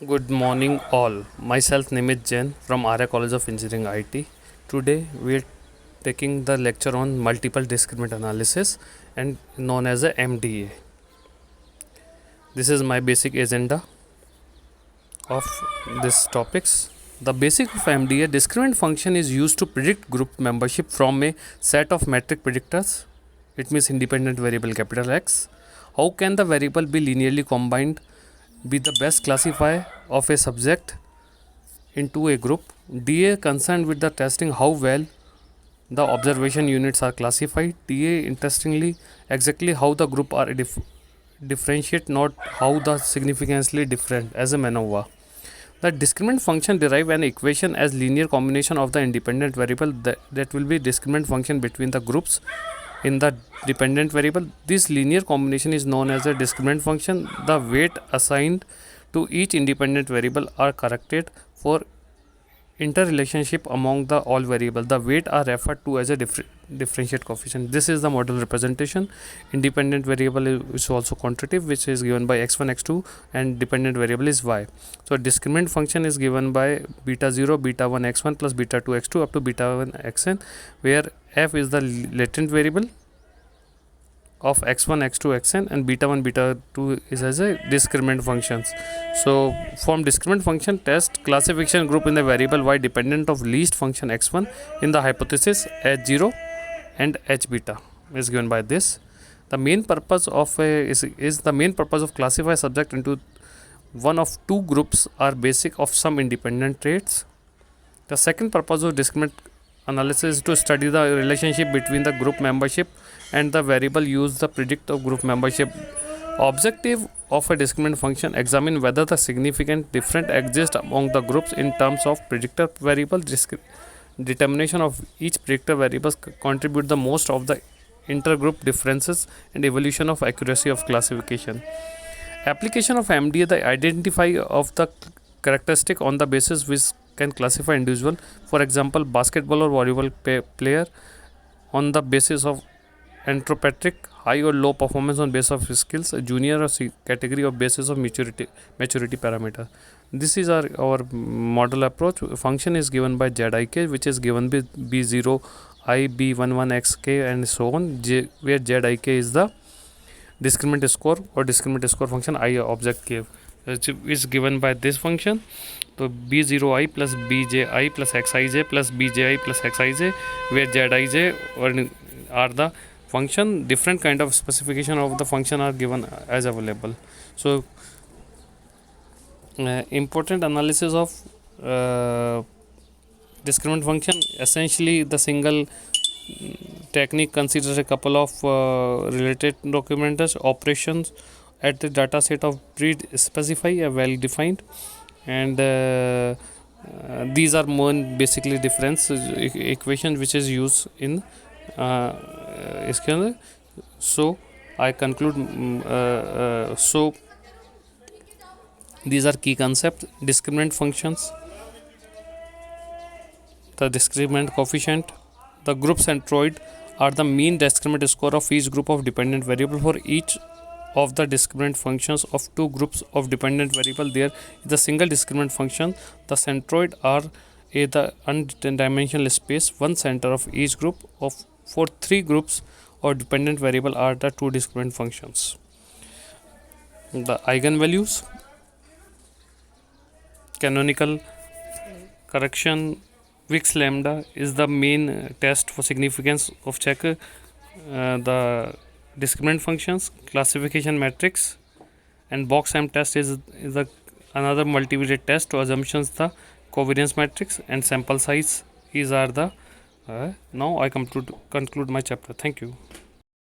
Good morning, all. Myself, Nimit Jain from Arya College of Engineering IT. Today, we are taking the lecture on multiple discriminant analysis and known as a MDA. This is my basic agenda of this topics. The basic of MDA discriminant function is used to predict group membership from a set of metric predictors. It means independent variable capital X. How can the variable be linearly combined? Be the best classifier of a subject into a group. DA concerned with the testing how well the observation units are classified. TA interestingly exactly how the group are differentiate, not how the significantly different as a MANOVA. The discriminant function derive an equation as linear combination of the independent variable that will be discriminant function between the groups in the dependent variable. This linear combination is known as a discriminant function. The weight assigned to each independent variable are corrected for interrelationship among the all variables. The weight are referred to as a differentiate coefficient. This is the model representation. Independent variable is also quantitative, which is given by x1 x2, and dependent variable is y. So discriminant function is given by beta 0 beta 1 x1 plus beta 2 x2 up to beta 1 xn, where f is the latent variable of x1 x2 xn and beta 1 beta 2 is as a discriminant functions. So from discriminant function test classification group in the variable y dependent of least function x1 in the hypothesis h0 and h beta is given by this. The main purpose of the main purpose of classify subject into one of two groups are basic of some independent traits. The second purpose of discriminant analysis is to study the relationship between the group membership and the variable used to predict of group membership. Objective of a discriminant function examine whether the significant difference exists among the groups in terms of predictor variable. Determination of each predictor variables contribute the most of the intergroup differences and evolution of accuracy of classification. Application of MDA, the identify of the characteristic on the basis which can classify individual, for example basketball or volleyball player on the basis of anthropometric high or low performance on basis of skills, a junior or category of basis of maturity parameter. This is our model approach. Function is given by ZIK, which is given by B0 I B11 XK and so on, where ZIK is the discriminant score or discriminant score function I object K, which is given by this function. So B0i plus Bji plus Xij plus Bji plus Xij, where Zij are the function. Different kind of specification of the function are given as available. So important analysis of discriminant function. Essentially the single technique considers a couple of related documenters operations at the data set of pre-specify a well defined, and these are more basically difference equation which is used in so I conclude so these are key concepts: discriminant functions, the discriminant coefficient, the group centroid are the mean discriminant score of each group of dependent variable. For each of the discriminant functions of two groups of dependent variable, there is a single discriminant function. The centroid are the undimensional space, one center of each group. For three groups of dependent variable are the two discriminant functions. The eigenvalues, canonical correction, Wick's lambda is the main test for significance of check the discriminant functions. Classification matrix and box M test is another multivariate test to assumptions the covariance matrix, and sample size. These are the now I conclude my chapter. Thank you.